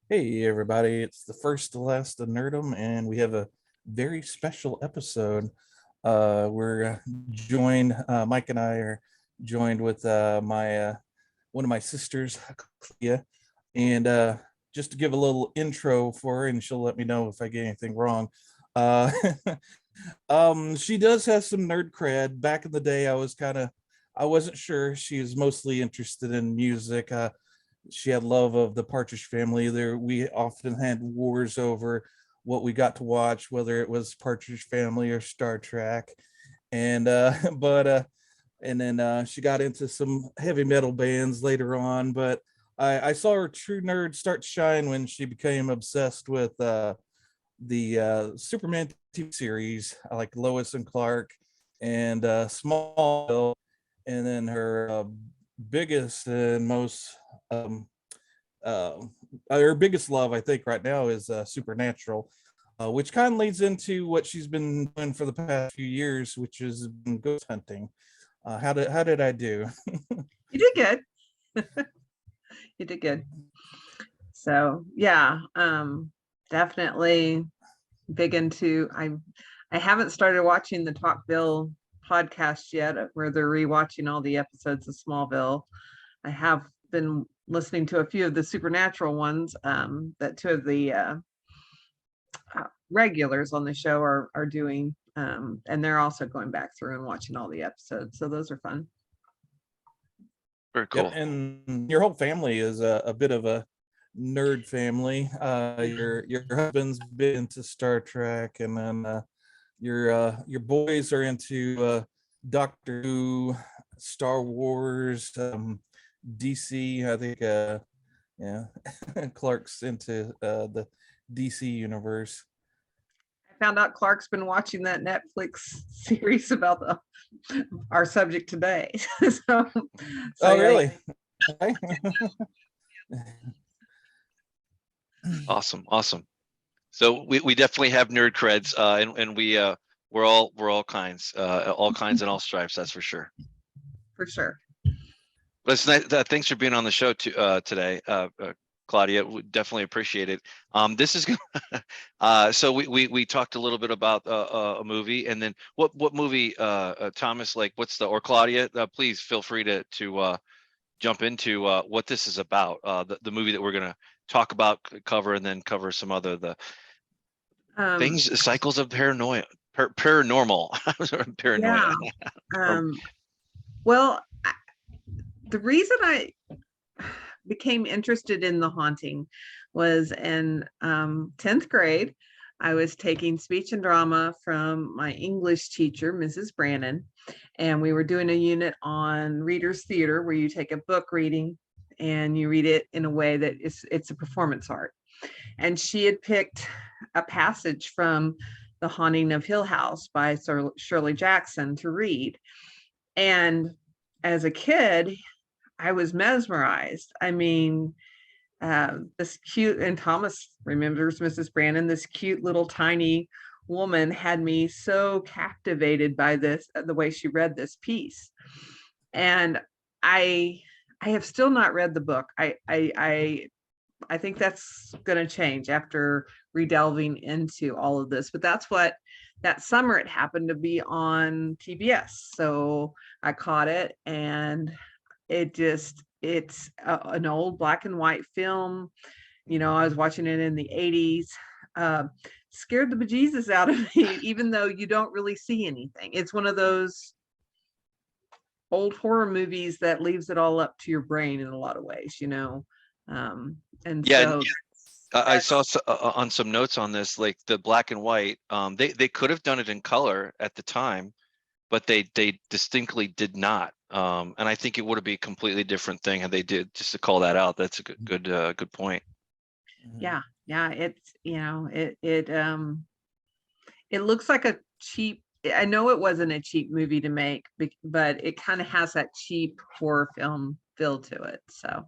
Hey everybody, it's the first to last of Nerdom, and we have a very special episode. We're joined, Mike and I are joined with my one of my sisters, Claudia, and just to give a little intro for her, and she'll let me know if I get anything wrong. Uh, she does have some nerd cred. Back in the day, I wasn't sure. She was mostly interested in music. She had love of the Partridge Family. We often had wars over what we got to watch, whether it was Partridge Family or Star Trek. And and then she got into some heavy metal bands later on. But I saw her true nerd start to shine when she became obsessed with the Superman TV series, like Lois and Clark and Smallville. And then her biggest and most uh, her biggest love, I think, right now is Supernatural, which kind of leads into what she's been doing for the past few years, which is ghost hunting. How did I do? You did good. You did good. So yeah, definitely big into. I haven't started watching the Talk Bill podcast yet, where they're rewatching all the episodes of Smallville. I have been listening to a few of the Supernatural ones that two of the regulars on the show are doing, and they're also going back through and watching all the episodes, so those are fun. Very cool. Yep, and your whole family is a bit of a nerd family. Your husband's been into Star Trek, and then your boys are into Doctor Who, Star Wars, DC. I think yeah, Clark's into the DC universe. I found out Clark's been watching that Netflix series about our subject today. so Oh, really? Awesome. So we definitely have nerd creds, and we're all kinds and all stripes. That's for sure. For sure. But it's nice. Thanks for being on the show today, Claudia. We definitely appreciate it. This is so we talked a little bit about a movie, and then what movie, Thomas? Like, or Claudia? Please feel free to jump into what this is about. The movie that we're gonna talk about, cover, and then cover some other things, cycles of paranoia, paranormal. Paranoia. Yeah. Well, the reason I became interested in The Haunting was in 10th grade. I was taking speech and drama from my English teacher, Mrs. Brannon, and we were doing a unit on readers theater, where you take a book reading and you read it in a way that it's a performance art. And she had picked a passage from The Haunting of Hill House by Shirley Jackson to read. And as a kid, I was mesmerized. I mean, this cute, and Thomas remembers Mrs. Brannon, this cute little tiny woman had me so captivated by the way she read this piece. And I have still not read the book. I think that's going to change after redelving into all of this. But that's what that summer it happened to be on PBS. So I caught it, and it's an old black and white film. You know, I was watching it in the 80s. Scared the bejesus out of me, even though you don't really see anything. It's one of those old horror movies that leaves it all up to your brain in a lot of ways, you know. And yeah, so I saw on some notes on this, like the black and white, they could have done it in color at the time, but they distinctly did not. And I think it would have been a completely different thing had they did, just to call that out. That's a good point. Yeah. It's, you know, it looks like a cheap. I know it wasn't a cheap movie to make, but it kind of has that cheap horror film feel to it. So,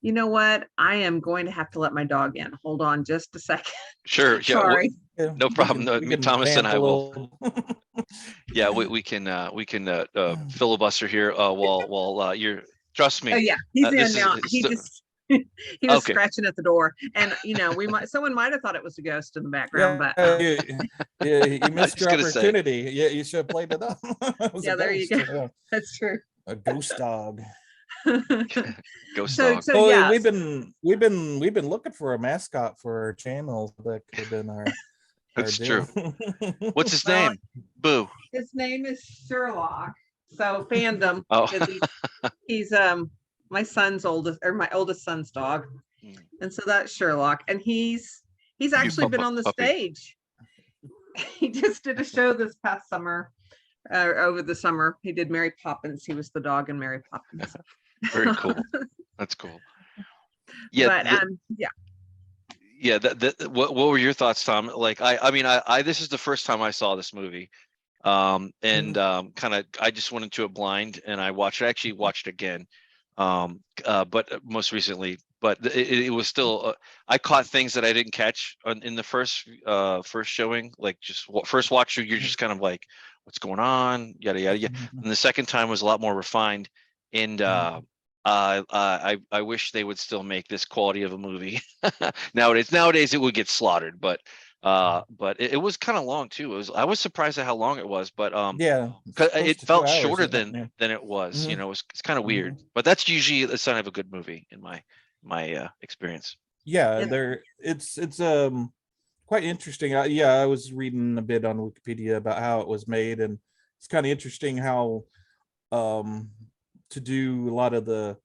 you know what? I am going to have to let my dog in. Hold on just a second. Sure. Yeah. Sorry. No problem. Thomas and I will. Yeah, we can filibuster here while Trust me. Oh yeah, he's This in now. is He just he was okay. scratching at the door, and someone might have thought it was a ghost in the background, Yeah, but you I was missed just your gonna say opportunity. Yeah, you should have played it up. It was a yeah, there you ghost. go. Yeah, That's true. a ghost dog. ghost so dog. so Oh, yes, we've been looking for a mascot for our channel. That could have been our That's true. deal. What's his well, name? Boo. his name is Sherlock. So fandom Oh. because he's my oldest son's dog, and so that's Sherlock, and he's actually been on the Puppy. stage. He just did a show this past summer. Over the summer, he did Mary Poppins. He was the dog in Mary Poppins. Very cool. That's cool. Yeah. But yeah. Yeah. What were your thoughts, Tom? Like, I mean, I this is the first time I saw this movie. And kind of, I just went into it blind and I actually watched again. But most recently, but it was still, I caught things that I didn't catch in the first showing, like just first watch, you're just kind of like, what's going on, yada yada yada. And the second time was a lot more refined, and I wish they would still make this quality of a movie nowadays it would get slaughtered, but it was kind of long too. I was surprised at how long it was, but Yeah, it's 'cause close it to 2 felt hours, shorter isn't it? Yeah. than it was. Mhm. It's kind of weird, but that's usually a sign of a good movie in my experience. Yeah, Yeah. it's quite interesting. I was reading a bit on Wikipedia about how it was made, and it's kind of interesting how to do a lot of the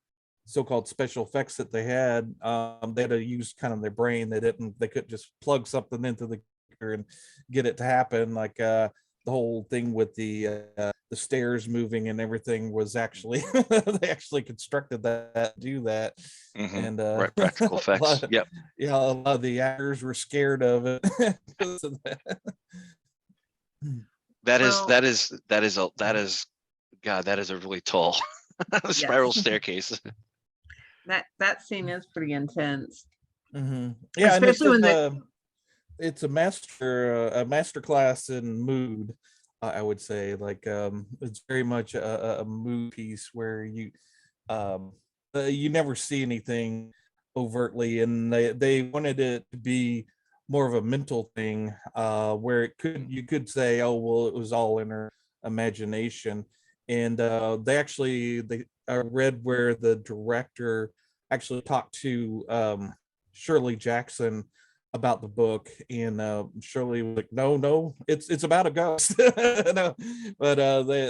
so-called special effects that they had to use kind of their brain. They couldn't just plug something into the computer and get it to happen. Like the whole thing with the stairs moving and everything was actually they actually constructed that do that. And Right, practical effects. Yep. yeah, a lot of the actors were scared of it. because of that. That Well, is God, that is a really tall spiral staircase. that scene is pretty intense. Yeah, and Especially when it's a master class in mood. I would say, like, it's very much a mood piece where you never see anything overtly, and they wanted it to be more of a mental thing, where you could say, oh well, it was all in her imagination. And I read where the director actually talked to Shirley Jackson about the book, and Shirley was like, no, it's about a ghost. No, but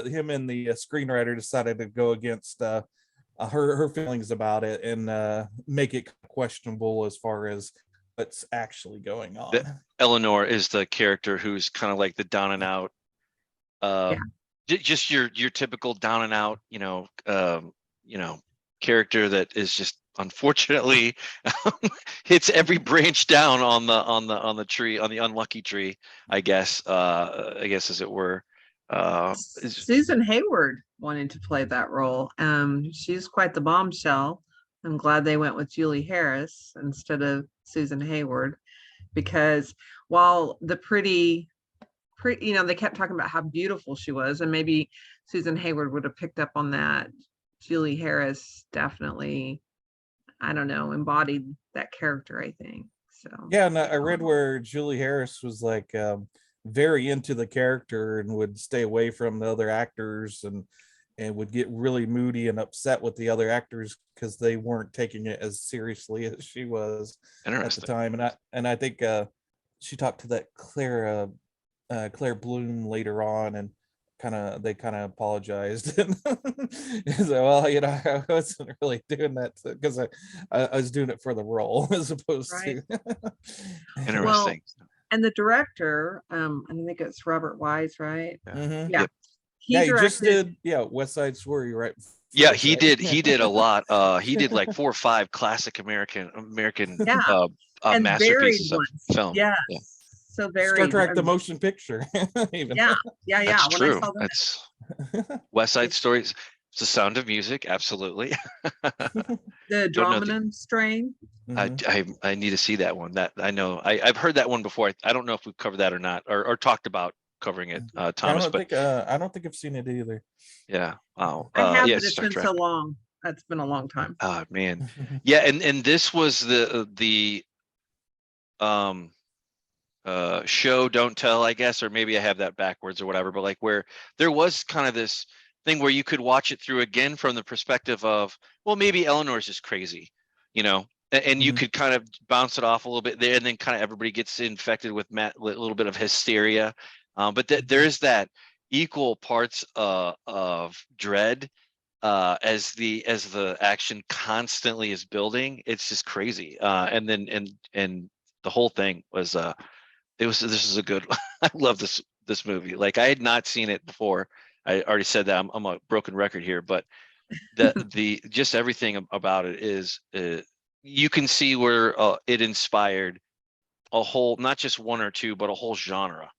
him and the screenwriter decided to go against her feelings about it, and make it questionable as far as what's actually going on. Eleanor is the character who's kind of like the down and out, just your typical down and out, character that is just unfortunately hits every branch down on the tree, on the unlucky tree, I guess as it were. Susan Hayward wanted to play that role. She's quite the bombshell. I'm glad they went with Julie Harris instead of Susan Hayward, because while the pretty, they kept talking about how beautiful she was, and maybe Susan Hayward would have picked up on that. Julie Harris definitely, I don't know, embodied that character, I think. So yeah, and I read where Julie Harris was like very into the character and would stay away from the other actors, and would get really moody and upset with the other actors because they weren't taking it as seriously as she was at the time. And I think she talked to that Claire Bloom later on, and they kind of apologized. And so, well, I wasn't really doing that because I was doing it for the role as opposed to interesting. Well, and the director, I think it's Robert Wise, right? Yeah. Yep. He just did West Side Story, right? Yeah, he did a lot. He did like 4 or 5 classic American and masterpieces of film. Yeah. So very Star Trek the motion picture. Even. Yeah. That's when true. I saw that, That's West Side Story. It's The Sound of Music, absolutely. the Dromanen strain. I need to see that one. That I know I've heard that one before. I don't know if we've covered that or not, or talked about covering it, Thomas. I don't think I've seen it either. Yeah. Wow. I have, yeah, but it's Star been Trek. so long. That's been a long time. Oh man. Yeah, and this was the show don't tell, I guess, or maybe I have that backwards or whatever, but like where there was kind of this thing where you could watch it through again from the perspective of, well, maybe Eleanor's just crazy, you know, and you could kind of bounce it off a little bit there, and then kind of everybody gets infected with a little bit of hysteria. But there's that equal parts of dread as the action constantly is building. It's just crazy. And then and the whole thing was this is a good I love this movie. Like, I had not seen it before. I already said that. I'm a broken record here, but the just everything about it is you can see where it inspired a whole, not just one or two, but a whole genre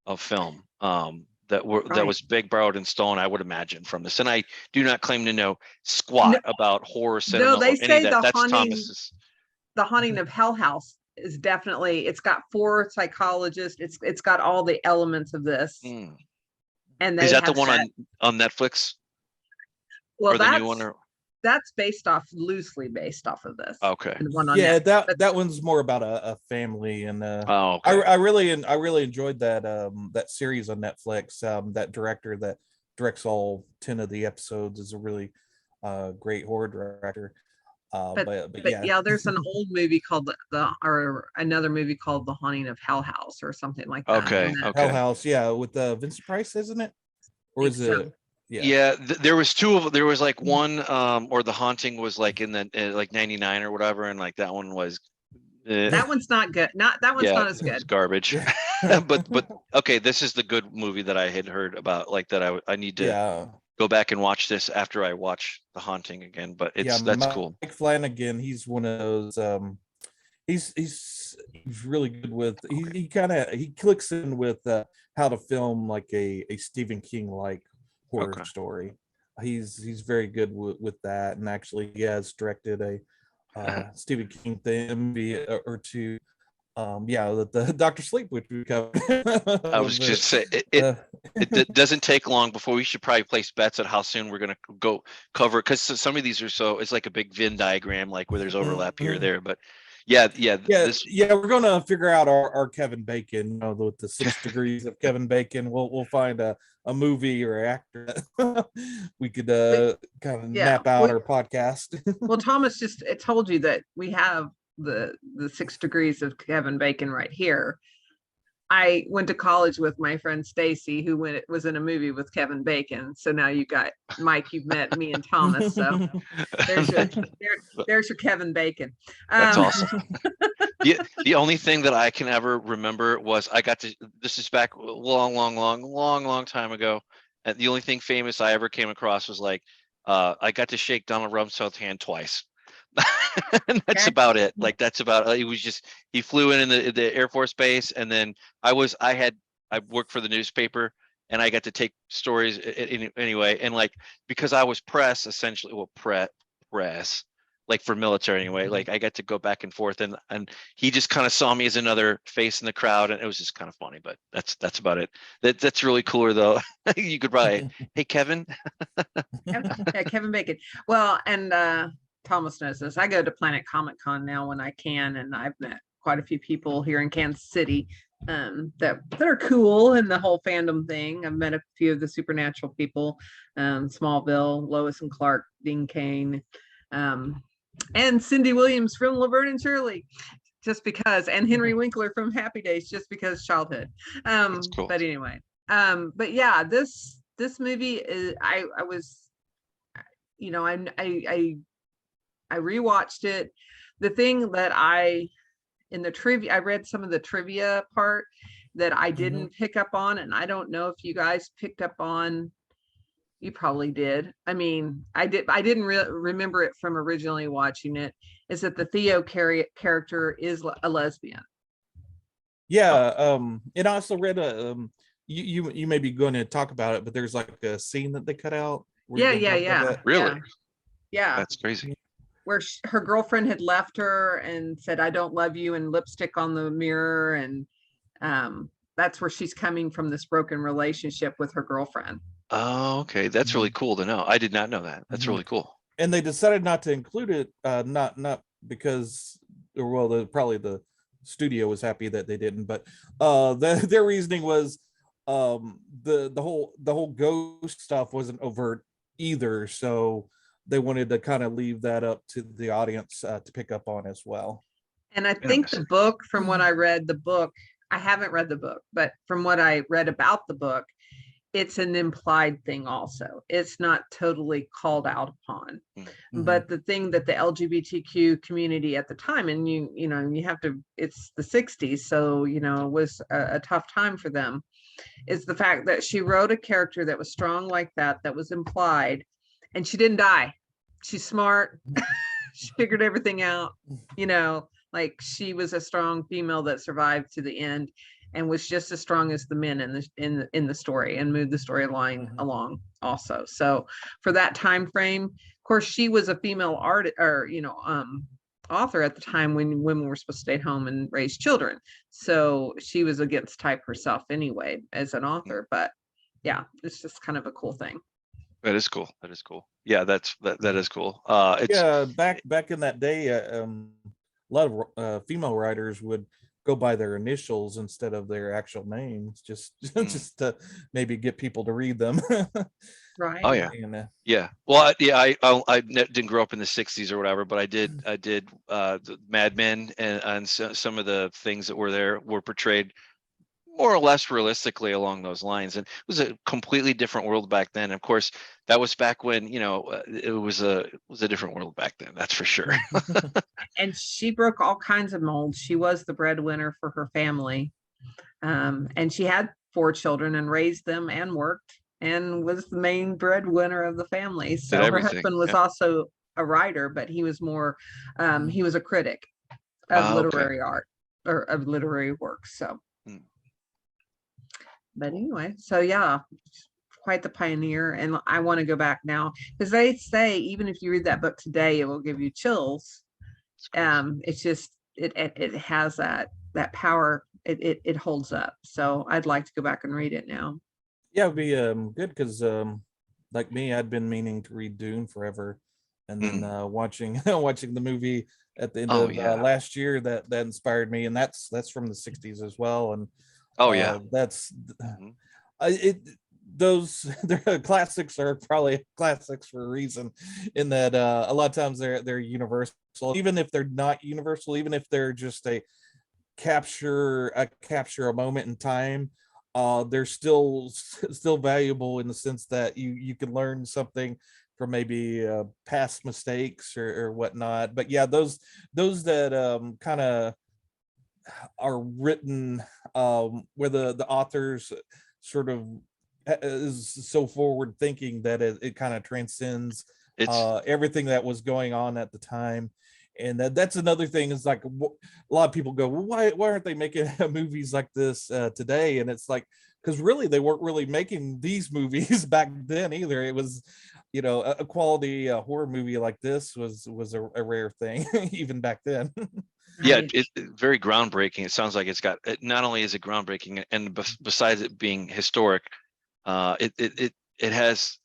of film that was big, borrowed, and stolen, I would imagine, from this. And I do not claim to know squat about horror cinema No, they or any of say that. That's Thomas's. The Haunting of Hell House is definitely, it's got 4 psychologists. It's got all the elements of this. And they is that the one on Netflix? Well, or the new one, or that's loosely based off of this. Okay. And the one on Yeah, Netflix. that one's more about a family, and okay. I really enjoyed that that series on Netflix. That director that directs all 10 of the episodes is a really great horror director. But yeah, there's an old movie called or another movie called The Haunting of Hell House or something like that. Okay. Hell House, yeah, with Vincent Price, isn't it? Or is it? Yeah, there was two of them. There was like one, or The Haunting was like in the like 99 or whatever, and like that one was. That one's not good. That one's not as good. It's garbage. but okay, this is the good movie that I had heard about. Like that, I need to go back and watch this after I watch The Haunting again. But that's cool. Mike Flanagan, he's one of those. He's really good with. He clicks in with how to film like a Stephen King like horror story. He's very good with that, and actually he has directed a Stephen King movie or two. The Dr. Sleep, which we covered. I was just saying it doesn't take long before we should probably place bets at how soon we're going to go cover it, because some of these are it's like a big Venn diagram, like where there's overlap here or there. But we're going to figure out our Kevin Bacon, with the 6 degrees of Kevin Bacon. We'll find a movie or actor that we could kind of map out our podcast. Well, Thomas just told you that we have the 6 degrees of Kevin Bacon right here. I went to college with my friend Stacy, who was in a movie with Kevin Bacon. So now you got Mike, you've met me and Thomas. So there's your Kevin Bacon. That's awesome. The only thing that I can ever remember was this is back a long time ago. And the only thing famous I ever came across was like, I got to shake Donald Rumsfeld's hand twice. And that's about it. Like, that's about it. Was just, he flew in the Air Force Base, and then I worked for the newspaper, and I got to take stories anyway. And like, because I was press essentially, press, like for military anyway, like I got to go back and forth, and he just kind of saw me as another face in the crowd, and it was just kind of funny. But that's about it. That's really cooler though. You could probably, hey Kevin. Yeah, Kevin Bacon. Well, and Thomas knows this. I go to Planet Comic Con now when I can, and I've met quite a few people here in Kansas City that are cool in the whole fandom thing. I've met a few of the supernatural people, Smallville, Lois and Clark, Dean Cain, and Cindy Williams from Laverne and Shirley, just because, and Henry Winkler from Happy Days, just because childhood. That's cool. But anyway, but yeah, this movie is, I was, I rewatched it. The thing that in the trivia, I read some of the trivia part that I didn't pick up on, and I don't know if you guys picked up on. You probably did. I mean, I didn't remember it from originally watching it. Is that the Theo character is a lesbian? Yeah. And I also read you may be going to talk about it, but there's like a scene that they cut out. Yeah. Really? Yeah. That's crazy. Where her girlfriend had left her and said, "I don't love you," and lipstick on the mirror, and that's where she's coming from, this broken relationship with her girlfriend. Oh, okay. That's really cool to know. I did not know that. That's really cool. and they decided not to include it, not because, or well, probably the studio was happy that they didn't, but their reasoning was the whole ghost stuff wasn't overt either, so they wanted to kind of leave that up to the audience to pick up on as well. And I think the book, from what I read, the book, I haven't read the book, but from what I read about the book, it's an implied thing also. It's not totally called out upon. Mm-hmm. But the thing that the LGBTQ community at the time, and you know, you have to, it's the 60s, so, you know, it was a tough time for them, is the fact that she wrote a character that was strong like that, that was implied, and she didn't die. She's smart. She figured everything out, you know, like she was a strong female that survived to the end and was just as strong as the men in the story, and moved the storyline along also. So for that time frame, of course, she was a female artist, or, you know, author at the time when women were supposed to stay at home and raise children. So she was against type herself anyway as an author. But yeah, it's just kind of a cool thing. That is cool. That is cool. Yeah, that is cool. It's Yeah, back in that day, a lot of female writers would go by their initials instead of their actual names, just to maybe get people to read them. Right. Oh yeah. And, Yeah. Well, yeah, I didn't grow up in the 60s or whatever, but I did the Mad Men, and some of the things that were there were portrayed more or less realistically along those lines. And it was a completely different world back then. Of course, that was back when, you know, it was a different world back then, that's for sure. And she broke all kinds of molds. She was the breadwinner for her family. And she had 4 children and raised them and worked and was the main breadwinner of the family. So her husband was also a writer, but he was more, he was a critic of literary art, or of literary works. So, but anyway, so yeah, quite the pioneer. And I want to go back now, because they say even if you read that book today, it will give you chills. It's just, it has that power. It holds up. So I'd like to go back and read it now. Yeah, it'd be good, because like me, I'd been meaning to read Dune forever, and then watching the movie at the end of last year, that inspired me, and that's from the 60s as well. And that's those classics are probably classics for a reason, in that a lot of times they're universal, even if they're not universal, even if they're just capture a moment in time. They're still valuable in the sense that you can learn something from maybe past mistakes or whatnot. But yeah, those that kind of are written where the authors sort of is so forward thinking that it kind of transcends everything that was going on at the time. And that's another thing, is like a lot of people go, well, why aren't they making movies like this today? And it's like, because really they weren't really making these movies back then either. It was, you know, a quality horror movie like this was a rare thing even back then. Yeah, it's very groundbreaking. It sounds like it's got, not only is it groundbreaking, and besides it being historic, it has,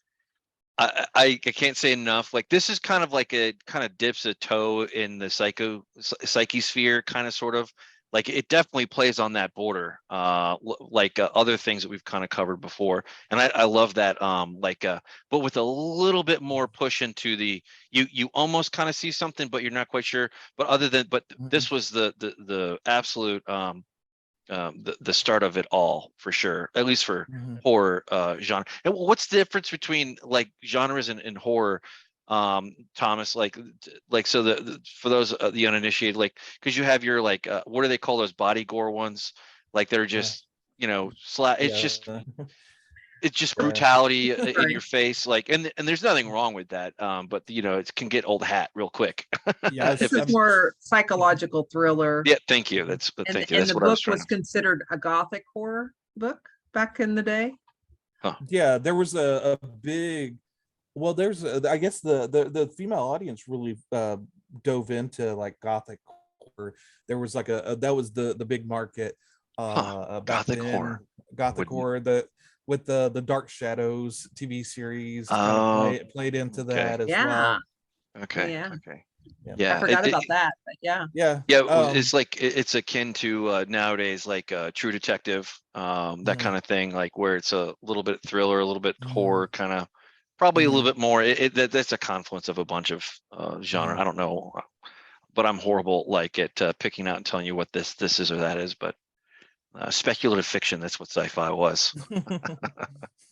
I can't say enough. Like, this is kind of like dips a toe in the psyche sphere, kind of, sort of. Like, it definitely plays on that border, like other things that we've kind of covered before. And I love that, but with a little bit more push into the, you almost kind of see something, but you're not quite sure. But this was the absolute, the start of it all, for sure, at least for horror genre. And what's the difference between like genres and horror, Thomas? So for those the uninitiated, like, because you have your what do they call those body gore ones? Like, they're just it's just brutality in your face, like, and there's nothing wrong with that, but you know, it can get old hat real quick. Yeah, it's more psychological thriller. Yeah, thank you. That's what the book was considered a gothic horror book back in the day. Yeah, there was a big, well, there's I guess the female audience really dove into like gothic horror. There was like that was the big market back gothic then. horror. Gothic horror, with the Dark Shadows TV series played into that as well. Okay. Yeah. Okay. Yeah. Yeah. I forgot about that, but yeah. Yeah. Yeah, it's like it's akin to nowadays, like True Detective, that Mhm. kind of thing, like where it's a little bit thriller, a little bit Mhm. horror, kind of, probably a little Mhm. bit more. That's a confluence of a bunch of genre. Mhm. I don't know, but I'm horrible like at picking out and telling you what this is or that is. But speculative fiction, that's what sci-fi was.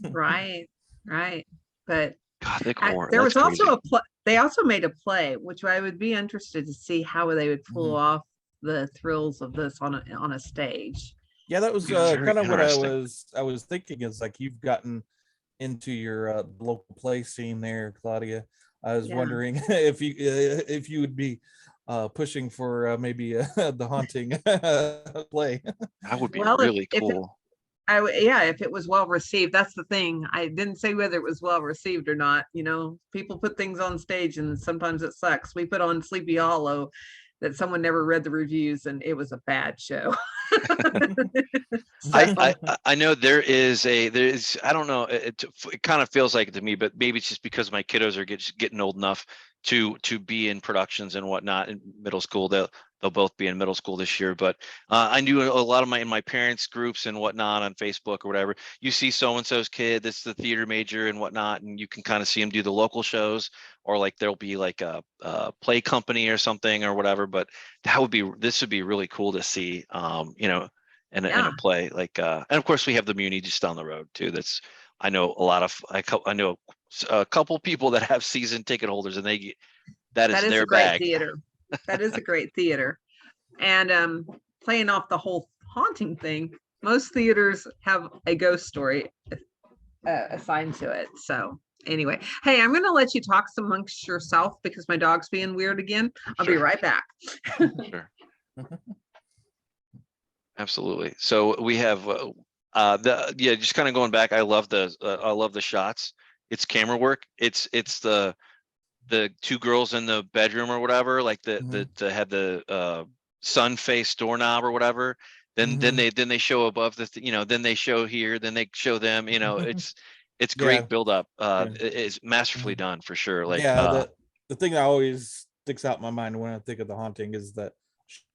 Right. Right. But Gothic horror, there that's was also crazy. a play. They also made a play, which I would be interested to see how they would pull Mhm. off the thrills of this on a stage. Yeah, that was Very kind of what interesting. I was thinking, is like you've gotten into your local play scene there, Claudia. I was Yeah. wondering if you would be pushing for maybe the haunting play. That would be Well, really if it, cool. yeah, if it was well received, that's the thing. I didn't say whether it was well received or not. You know, people put things on stage and sometimes it sucks. We put on Sleepy Hollow that someone never read the reviews and it was a bad show. So, I know there's I don't know, it kind of feels like it to me, but maybe it's just because my kiddos are getting old enough to be in productions and whatnot in middle school. They'll both be in middle school this year. But I knew a lot of my parents groups and whatnot on Facebook or whatever. You see so and so's kid that's the theater major and whatnot, and you can kind of see them do the local shows, or like there'll be like a play company or something or whatever. But this would be really cool to see. In yeah, a play like and of course we have the Muni just down the road too. That's I know a lot of I know a couple people that have season ticket holders, and that is that is a their great bag. theater. That is a great theater. And playing off the whole haunting thing, most theaters have a ghost story assigned to it. So anyway, hey, I'm going to let you talk amongst yourself because my dog's being weird again. I'll be Sure. right back. Sure. Absolutely. So we have just kind of going back. I love the shots. It's camera work. It's the two girls in the bedroom or whatever, like the had the sun face doorknob or whatever. Then they show above then they show here, then they show them. It's Yeah. great build up. Yeah. It's masterfully done for sure. Like Yeah, the thing that always sticks out in my mind when I think of The Haunting is that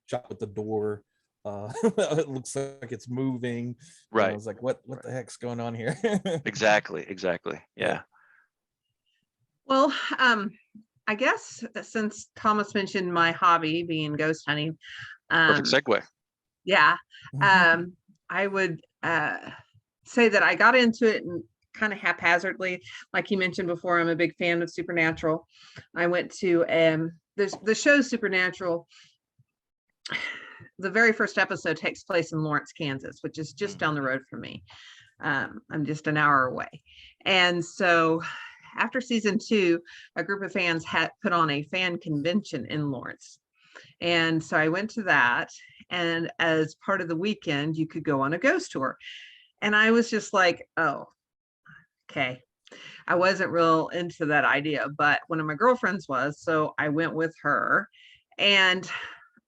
shot with the door. It looks like it's moving. right. I was like, what the heck's going on here? Exactly. Yeah. Well, I guess since Thomas mentioned my hobby being ghost hunting, Perfect segue. yeah, I would say that I got into it and kind of haphazardly. Like you mentioned before, I'm a big fan of Supernatural. I went to the show Supernatural. The very first episode takes place in Lawrence, Kansas, which is just down the road from me. I'm just an hour away. And so after season 2, a group of fans had put on a fan convention in Lawrence. And so I went to that. And as part of the weekend, you could go on a ghost tour. And I was just like, oh, okay. I wasn't real into that idea, but one of my girlfriends was. So I went with her. And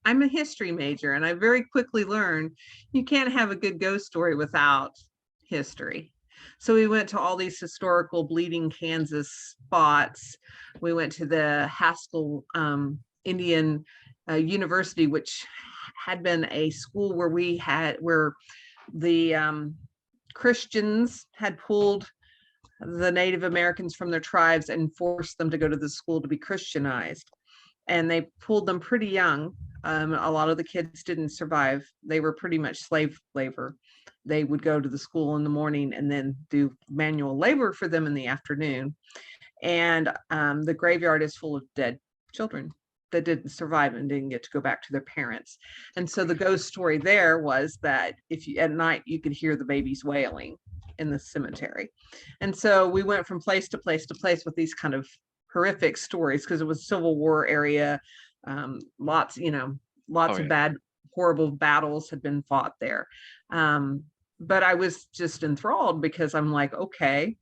I'm a history major, and I very quickly learned you can't have a good ghost story without history. So we went to all these historical Bleeding Kansas spots. We went to the Haskell Indian University, which had been a school where the Christians had pulled the Native Americans from their tribes and forced them to go to the school to be Christianized. And they pulled them pretty young. A lot of the kids didn't survive. They were pretty much slave labor. They would go to the school in the morning and then do manual labor for them in the afternoon. And the graveyard is full of dead children that didn't survive and didn't get to go back to their parents. And so the ghost story there was that at night you could hear the babies wailing in the cemetery. And so we went from place to place to place with these kind of horrific stories because it was Civil War area. Lots of bad, horrible battles had been fought there. But I was just enthralled because I'm like, okay,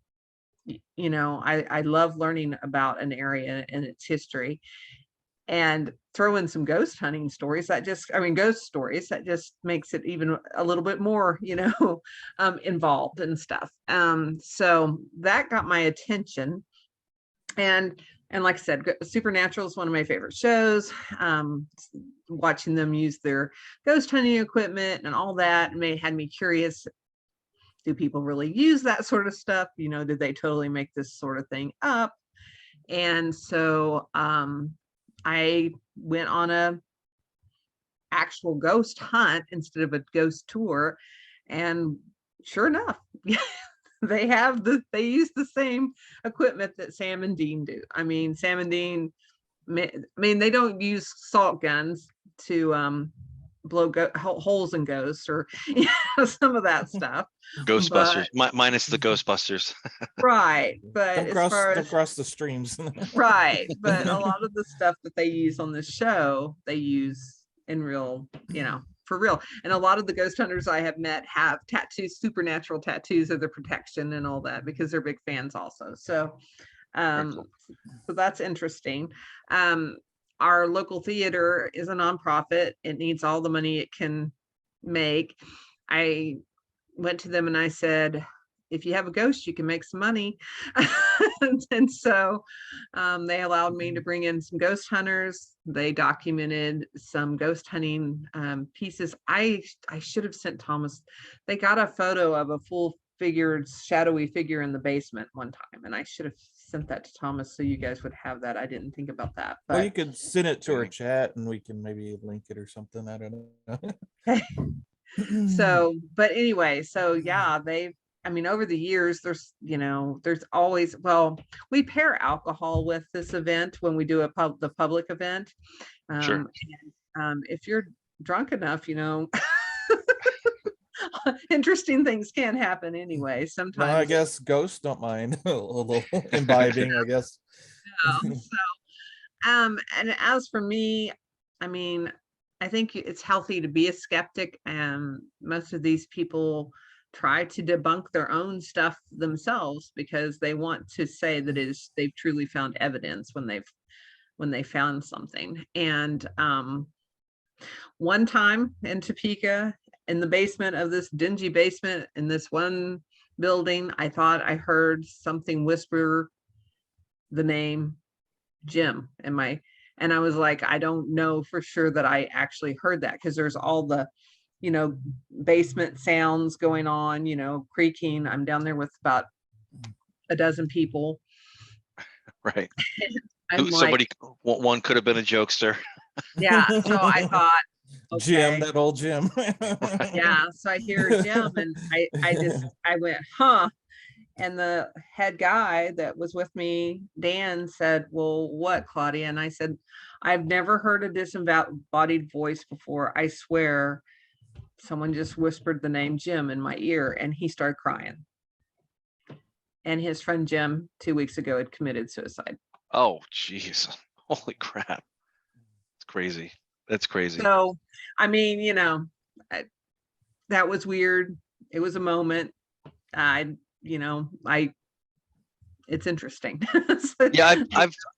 I love learning about an area and its history, and throw in some ghost hunting stories ghost stories that just makes it even a little bit more, involved and stuff. So that got my attention. And And like I said, Supernatural is one of my favorite shows. Watching them use their ghost hunting equipment and all that had me curious. Do people really use that sort of stuff? You know, did they totally make this sort of thing up? And so I went on a actual ghost hunt instead of a ghost tour. And sure enough, they use the same equipment that Sam and Dean do. I mean, Sam and Dean, they don't use salt guns to blow holes in ghosts or some of that stuff. Ghostbusters, minus the Ghostbusters. Right, but don't cross the streams. Right, but a lot of the stuff that they use on this show, they use in real, for real. And a lot of the ghost hunters I have met have tattoos, supernatural tattoos of the protection and all that, because they're big fans also. So Cool. so that's interesting. Our local theater is a nonprofit. It needs all the money it can make. I went to them and I said, if you have a ghost, you can make some money. And so they allowed me to bring in some ghost hunters. They documented some ghost hunting pieces. I should have sent Thomas. They got a photo of a full figured shadowy figure in the basement one time, and I should have sent that to Thomas so you guys would have that. I didn't think about that. But well, you could send it to our chat and we can maybe link it or something. I don't know. So, but anyway, so yeah, over the years, there's always, we pair alcohol with this event when we do the public event. Sure. And, if you're drunk enough, interesting things can happen anyway. Sometimes. No, I guess ghosts don't mind a little imbibing, I guess. And as for me, I think it's healthy to be a skeptic, and most of these people try to debunk their own stuff themselves because they want to say that they've truly found evidence when they found something. And one time in Topeka, in the basement of this dingy basement in this one building, I thought I heard something whisper the name Jim and I was like, I don't know for sure that I actually heard that, because there's all the basement sounds going on, creaking. I'm down there with about a dozen people. Right. Somebody, one could have been a jokester. Yeah. So I thought, okay. Jim, that old Jim. Yeah. So I hear Jim and I went, huh? And the head guy that was with me, Dan, said, well, what, Claudia? And I said, I've never heard a disembodied voice before. I swear someone just whispered the name Jim in my ear, and he started crying. And his friend Jim 2 weeks ago had committed suicide. Oh, geez. Holy crap. It's crazy. That's crazy. So, that was weird. It was a moment. It's interesting. Yeah,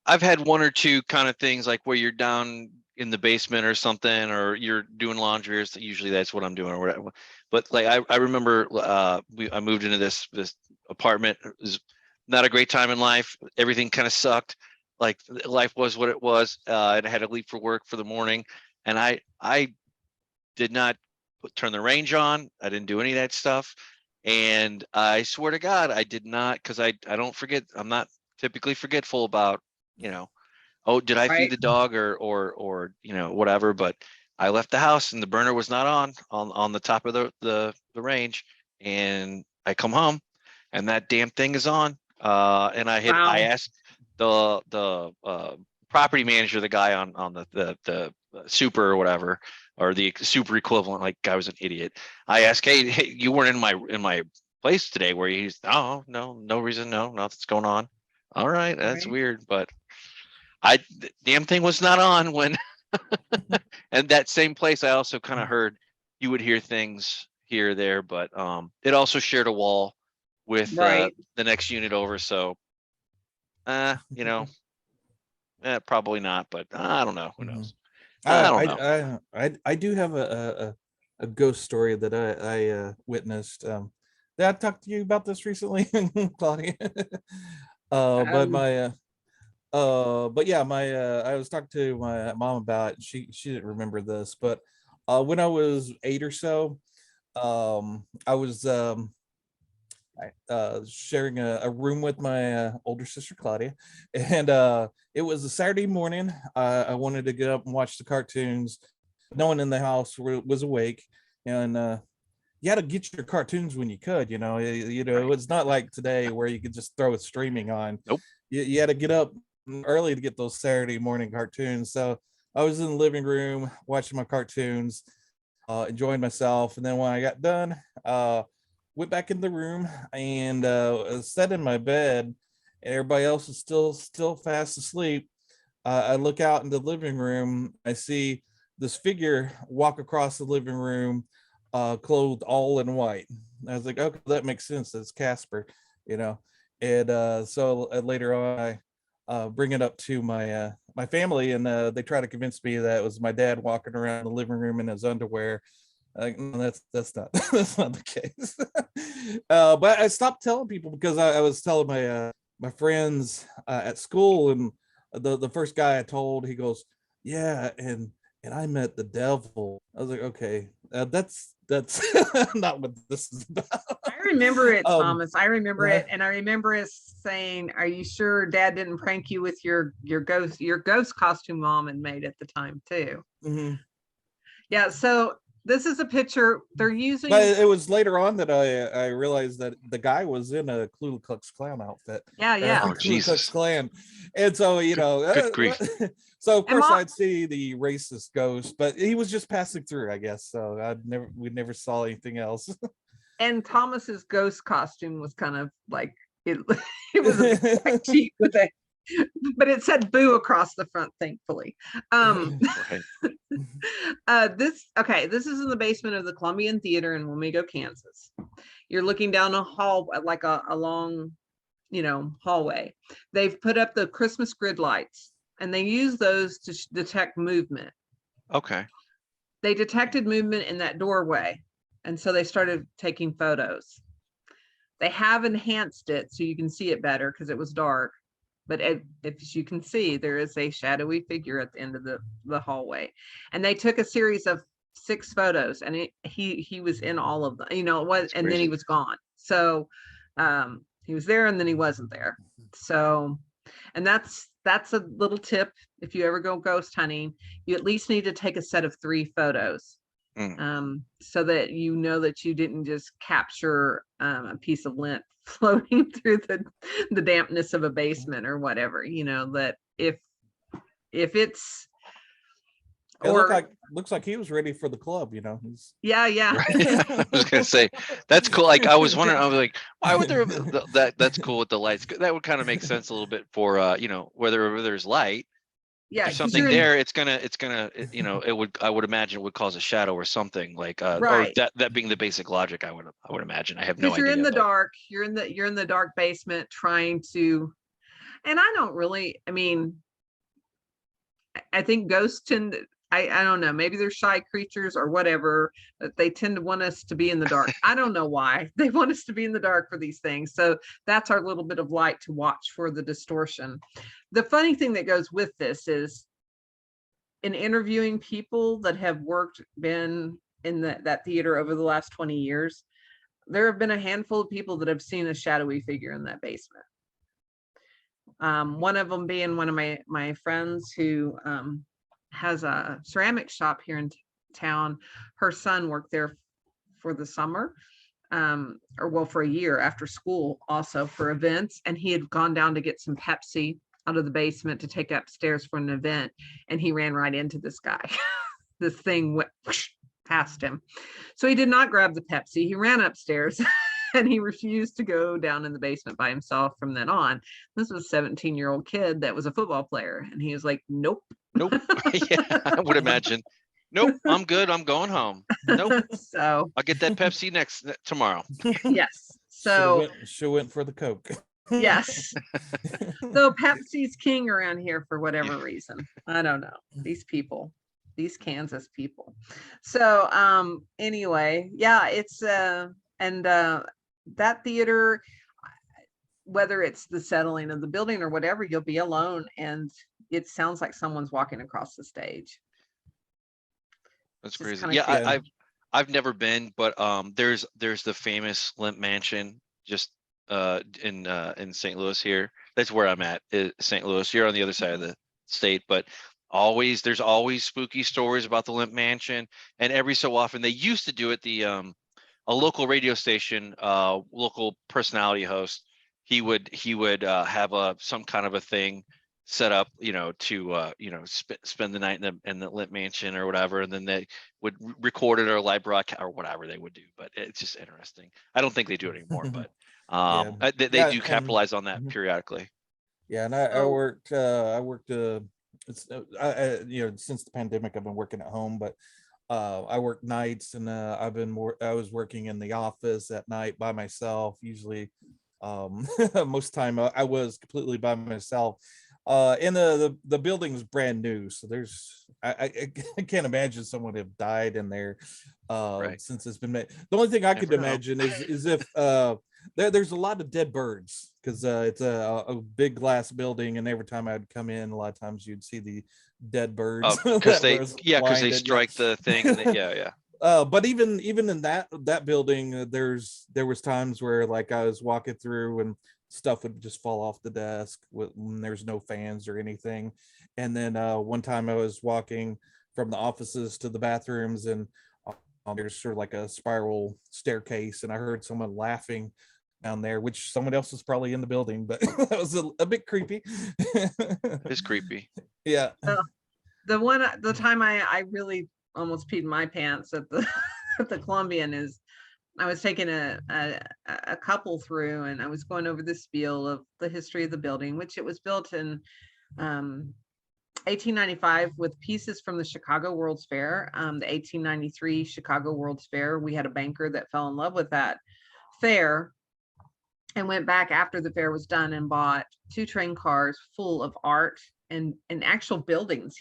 I've had one or two kind of things like where you're down in the basement or something, or you're doing laundry, or usually that's what I'm doing or whatever. But like I remember I moved into this apartment. It was not a great time in life. Everything kind of sucked. Like life was what it was. And I had to leave for work for the morning, and I did not turn the range on. I didn't do any of that stuff. And I swear to God, I did not, because I don't forget. I'm not typically forgetful about, oh, did I feed the dog or whatever. But I left the house and the burner was not on the top of the range, and I come home and that damn thing is on. And I asked the property manager, the guy on the super or whatever, or the super equivalent, like I was an idiot. I asked, hey, you weren't in my place today, where he's, oh, no reason, nothing's going on. All right, that's weird, but the damn thing was not on when. And that same place, I also kind of heard you would hear things here or there, but it also shared a wall with the next unit over, so probably not, but I don't know. Who knows? I don't know. I do have a ghost story that I witnessed. Did I talk to you about this recently, Claudia? But But yeah, my I was talking to my mom about it. She didn't remember this, but when I was 8 or so, I was sharing a room with my older sister Claudia, and it was a Saturday morning. I wanted to get up and watch the cartoons. No one in the house was awake, and you had to get your cartoons when you could. It's not like today where you could just throw it streaming on. Nope. You had to get up early to get those Saturday morning cartoons. So I was in the living room watching my cartoons, enjoying myself, and then when I got done, went back in the room and sat in my bed. Everybody else is still fast asleep. I look out in the living room. I see this figure walk across the living room, clothed all in white. I was like, okay, that makes sense. That's Casper, you know. And so later on, I bring it up to my family, and they try to convince me that it was my dad walking around the living room in his underwear. Like, no, that's not that's not the case. But I stopped telling people because I was telling my friends at school, and the first guy I told, he goes, yeah, and I met the devil. I was like, okay, that's not what this is about. I remember it, Thomas. I remember uh, it, and I remember us saying, "Are you sure Dad didn't prank you with your ghost costume Mom had made at the time too?" mhm. Yeah. So this is a picture they're using. But it was later on that I realized that the guy was in a Ku Klux Klan outfit. Yeah, yeah. Oh, Ku Klux Jesus. Klan, and so Good grief. so of And course Mom, I'd see the racist ghost, but he was just passing through, I guess. So we never saw anything else. and Thomas's ghost costume was kind of like it. It was a big white sheet with a, but it said "boo" across the front. Thankfully, Right. this is in the basement of the Columbian Theater in Wamego, Kansas. You're looking down a hall, like a long, hallway. They've put up the Christmas grid lights, and they use those to detect movement. Okay. They detected movement in that doorway, and so they started taking photos. They have enhanced it so you can see it better because it was dark. But if you can see, there is a shadowy figure at the end of the hallway. And they took a series of 6 photos, and he was in all of them, it was, and then he was gone. So he was there and then he wasn't there. So, and that's a little tip. If you ever go ghost hunting, you at least need to take a set of 3 photos. So that you know that you didn't just capture a piece of lint floating through the dampness of a basement or whatever, that if it's looks like he was ready for the club. He's yeah. Right. I was gonna say that's cool. Like I was wondering, I was like, why would there that's cool with the lights? That would kind of make sense a little bit for whether there's light. Yeah, There's something there. It's gonna I would imagine it would cause a shadow or something like right. or that being the basic logic. I would imagine. I have no Because you're idea. in the dark, you're in the dark basement trying to, and I don't really, I think ghosts tend to, I don't know, maybe they're shy creatures or whatever, but they tend to want us to be in the dark. I don't know why they want us to be in the dark for these things. So that's our little bit of light to watch for the distortion. The funny thing that goes with this is in interviewing people that have been in that theater over the last 20 years, there have been a handful of people that have seen a shadowy figure in that basement. One of them being one of my friends who has a ceramic shop here in town. Her son worked there for the summer, for a year after school, also for events. And he had gone down to get some Pepsi out of the basement to take upstairs for an event. And he ran right into this guy. This thing went past him. So he did not grab the Pepsi. He ran upstairs and he refused to go down in the basement by himself from then on. This was a 17-year-old kid that was a football player. And he was like, nope. Nope. Yeah, I would imagine. Nope, I'm good. I'm going home. Nope. So I'll get that Pepsi tomorrow. yes. So she went for the Coke. yes. So Pepsi's king around here for whatever reason. I don't know. These people, these Kansas people. So anyway, yeah, it's and that theater, whether it's the settling of the building or whatever, you'll be alone and it sounds like someone's walking across the stage. That's It's just crazy. kinda Yeah, creepy. I've never been, but there's the famous Limp Mansion just in St. Louis here. That's where I'm at, St. Louis. You're on the other side of the state, but there's always spooky stories about the Limp Mansion, and every so often they used to do it. A local radio station, local personality host, he would have some kind of a thing set up, to spend the night in the Limp Mansion or whatever, and then they would record it or live broadcast or whatever they would do. But it's just interesting. I don't think they do it anymore, but Yeah. they do And capitalize on that mhm. periodically. Yeah, and I So worked it's since the pandemic I've been working at home, but I work nights, and I was working in the office at night by myself. Usually, most time I was completely by myself. And the building's brand new, so I can't imagine someone have died in there Right. since it's been made. The only thing I could Never know. imagine is if there's a lot of dead birds, because it's a big glass building, and every time I'd come in, a lot of times you'd see the dead birds Because that was because they blinded. Yeah. strike the thing, and yeah. But even in that building, there was times where, like, I was walking through and stuff would just fall off the desk when there's no fans or anything. And then one time I was walking from the offices to the bathrooms, and there's sort of like a spiral staircase, and I heard someone laughing down there, which someone else was probably in the building, but that was a bit creepy. It's creepy. Yeah. the time I really almost peed my pants at the at the Columbian is I was taking a couple through, and I was going over the spiel of the history of the building, which it was built in 1895 with pieces from the Chicago World's Fair. The 1893 Chicago World's Fair, we had a banker that fell in love with that fair and went back after the fair was done and bought 2 train cars full of art and actual buildings.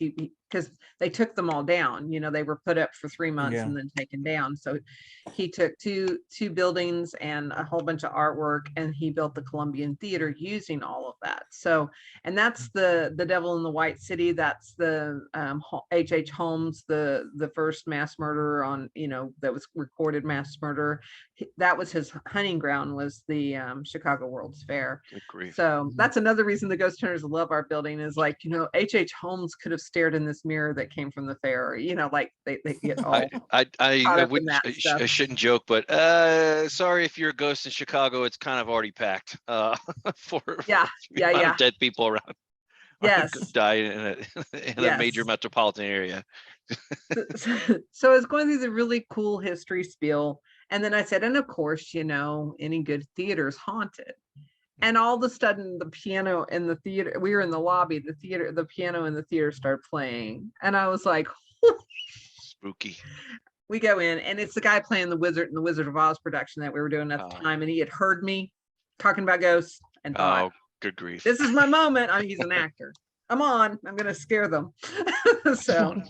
Because they took them all down, they were put up for 3 months Yeah. and then taken down. So he took two buildings and a whole bunch of artwork, and he built the Columbian Theater using all of that. So, and that's the Devil in the White City. That's the H.H. Holmes, the first mass murderer on, that was recorded mass murder. That was his hunting ground, was the Chicago World's Fair. Good grief. So that's another reason the ghost hunters love our building, is like, H.H. Holmes could have stared in this mirror that came from the fair, like they get all I up in that stuff. shouldn't joke, but sorry if you're a ghost in Chicago, it's kind of already packed for Yeah. the amount of dead people around. Yes. Die in a major metropolitan area. So I was going through the really cool history spiel, and then I said, and of course, any good theater is haunted. And all of a sudden, the piano in the theater, we were in the lobby, the piano in the theater started playing. And I was like, spooky. We go in, and it's the guy playing the Wizard in the Wizard of Oz production that we were doing at the time. And he had heard me talking about ghosts and thought, oh, good grief. This is my moment. He's an actor. I'm on. I'm going to scare them. So,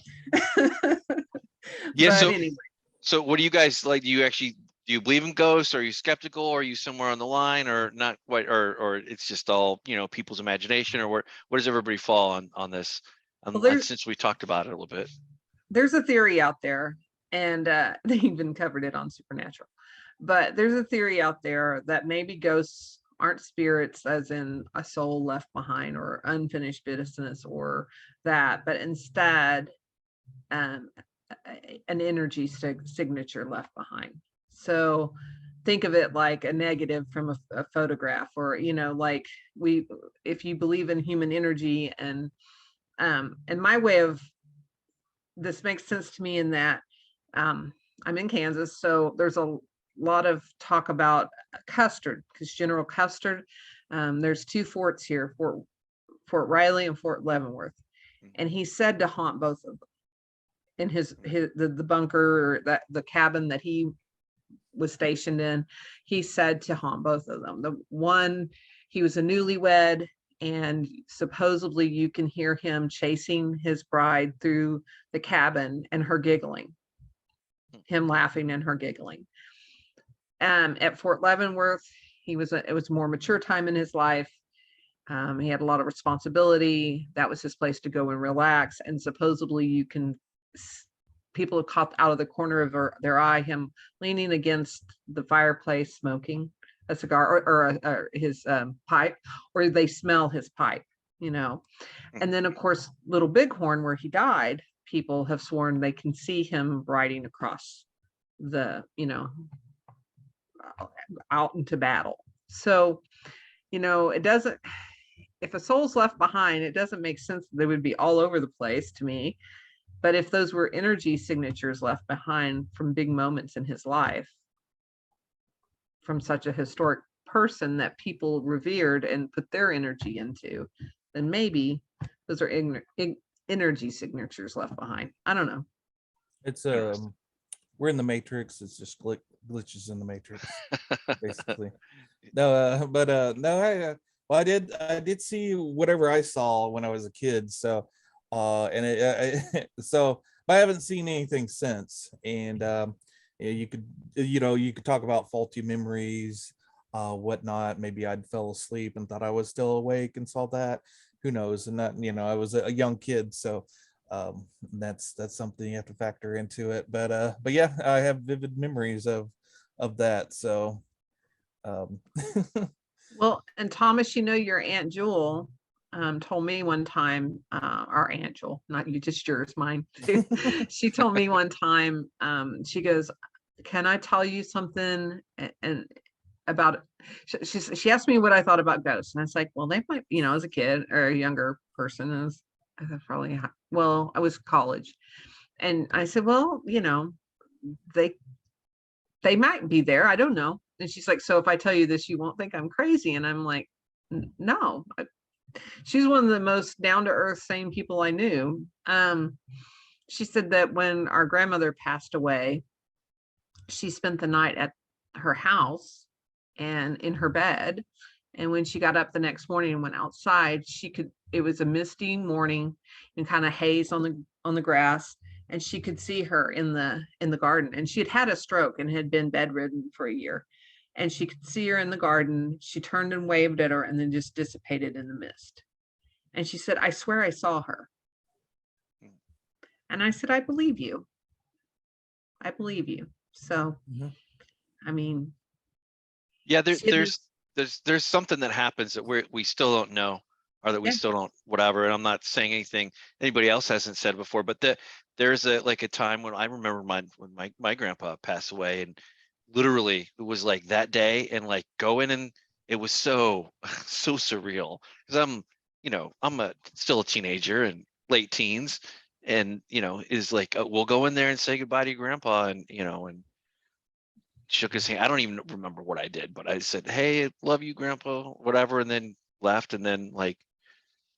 yeah. So, anyway. So what do you guys like? Do you believe in ghosts? Are you skeptical? Or are you somewhere on the line, or not quite, or it's just all, people's imagination, or where does everybody fall on this? Since we talked about it a little bit. There's a theory out there, and they even covered it on Supernatural, but there's a theory out there that maybe ghosts aren't spirits as in a soul left behind or unfinished business or that, but instead an energy signature left behind. So think of it like a negative from a photograph, or like if you believe in human energy, and my way of this makes sense to me in that I'm in Kansas, so there's a lot of talk about Custer, because General Custer, there's 2 forts here, Fort Riley and Fort Leavenworth, and he's said to haunt both of them in the bunker, that the cabin that he was stationed in. He said to haunt both of them. The one, he was a newlywed, and supposedly you can hear him chasing his bride through the cabin and her giggling, him laughing and her giggling. At Fort Leavenworth, it was a more mature time in his life. He had a lot of responsibility. That was his place to go and relax. And supposedly people have caught out of the corner of their eye him leaning against the fireplace smoking a cigar or his pipe, or they smell his pipe, And then, of course, Little Bighorn, where he died, people have sworn they can see him riding across the, out into battle. So, it doesn't, if a soul's left behind, it doesn't make sense that they would be all over the place to me. But if those were energy signatures left behind from big moments in his life, from such a historic person that people revered and put their energy into, then maybe those are energy signatures left behind. I don't know. It's we're in the Matrix. It's just glitches in the Matrix, basically. No, but no, I did see whatever I saw when I was a kid. So, and so I haven't seen anything since. And you could talk about faulty memories, whatnot. Maybe I'd fell asleep and thought I was still awake and saw that. Who knows? And that, I was a young kid, so that's something you have to factor into it. But yeah, I have vivid memories of that. So well, and Thomas, your Aunt Jewel told me one time, our Aunt Jewel, not you, just yours, mine too. She told me one time, she goes, can I tell you something? And about she asked me what I thought about ghosts, and I was like, well, they might, as a kid or a younger person, I was probably, well, I was college, and I said, well, they might be there, I don't know. And she's like, so if I tell you this, you won't think I'm crazy? And I'm like, no. She's one of the most down-to-earth, sane people I knew. She said that when our grandmother passed away, she spent the night at her house and in her bed. And when she got up the next morning and went outside, it was a misty morning and kind of haze on the grass. And she could see her in the garden. And she had a stroke and had been bedridden for a year. And she could see her in the garden. She turned and waved at her and then just dissipated in the mist. And she said, I swear I saw her. And I said, I believe you. I believe you. So, I mean, yeah, there's something that happens that we still don't know, or that we still don't whatever. And I'm not saying anything anybody else hasn't said before, but there's a time when I remember when my grandpa passed away, and literally it was like that day, and like going, and it was so surreal, because I'm still a teenager and late teens, and is like, we'll go in there and say goodbye to your grandpa, and and shook his hand. I don't even remember what I did, but I said, hey, love you, grandpa, whatever, and then left. And then, like,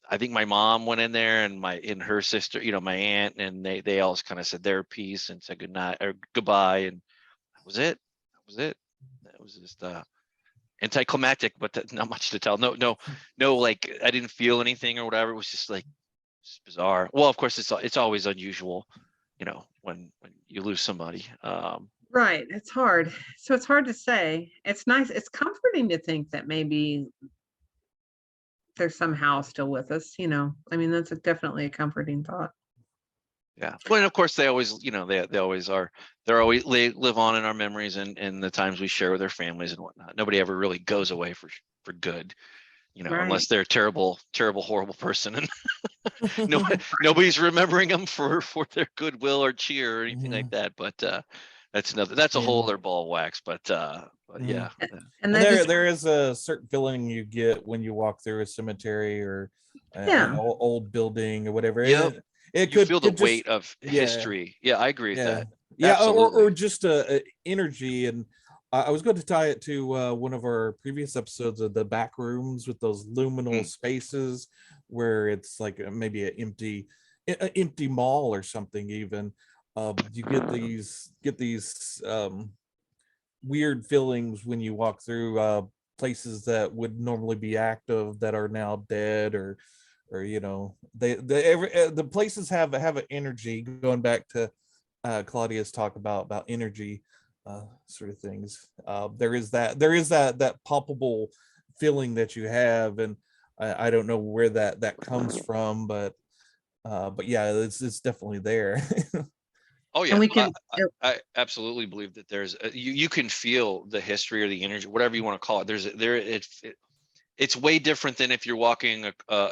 I think my mom went in there, and her sister, my aunt, and they all kind of said their piece and said good night or goodbye, and that was it. That was just anticlimactic, but not much to tell. No, like, I didn't feel anything or whatever. It was just like, just bizarre. Well, of course, it's always unusual, when you lose somebody. Right. It's hard. So it's hard to say. It's nice. It's comforting to think that maybe they're somehow still with us. I mean, that's definitely a comforting thought. Yeah. Well, and of course they always, they always are. They live on in our memories and the times we share with their families and whatnot. Nobody ever really goes away for good, Right. unless they're a terrible, horrible person, and nobody's remembering them for their goodwill or cheer or anything like that. But that's a whole other ball of wax. But yeah. And there is a certain feeling you get when you walk through a cemetery or an old building or whatever. Yep. It you could feel the just, weight of history. Yeah, I agree with that. Yeah, Absolutely. or just a energy. And I was going to tie it to one of our previous episodes of the back rooms with those liminal spaces where it's like maybe an empty mall or something. Even you get these weird feelings when you walk through places that would normally be active that are now dead, or the places have an energy. Going back to Claudia's talk about energy, sort of things. There is that palpable feeling that you have, and I don't know where that comes from, but yeah, it's definitely there. Oh And yeah, we can, I absolutely believe that there's you can feel the history or the energy, whatever you want to call it. It's way different than if you're walking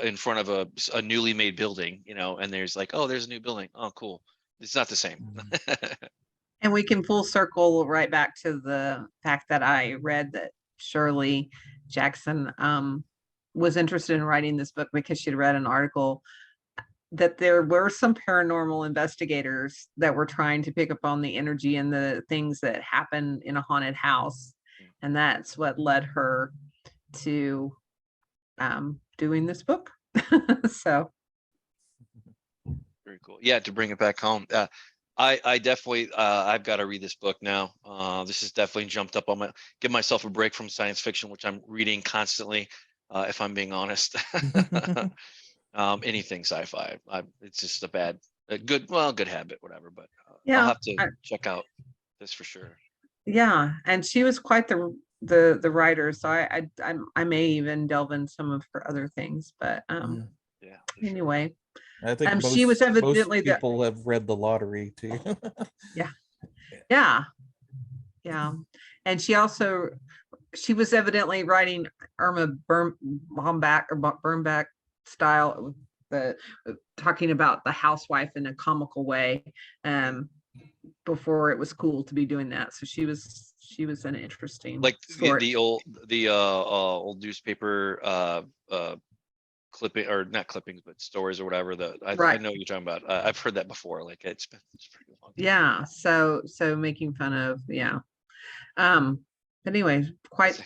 in front of a newly made building, and there's like, oh, there's a new building. Oh, cool. It's not the same. and we can full circle right back to the fact that I read that Shirley Jackson was interested in writing this book because she'd read an article that there were some paranormal investigators that were trying to pick up on the energy and the things that happen in a haunted house. And that's what led her to doing this book. So Very cool. Yeah, to bring it back home. I definitely I've got to read this book now. This has definitely jumped up on give myself a break from science fiction, which I'm reading constantly, if I'm being honest. Anything sci-fi. It's just a good habit, whatever. But I'll yeah, have to check out this for sure. yeah, and she was quite the writer. So I may even delve in some of her other things. But Yeah. anyway, I think she was most evidently the people have read The Lottery too. yeah, and she was evidently writing Irma Burnback style, the talking about the housewife in a comical way, before it was cool to be doing that. So she was an interesting Like story. the old newspaper clipping, or not clippings, but stories or whatever. I know what you're talking about. I've heard that before. Like it's pretty long. Yeah. So making fun of, yeah. But anyway, quite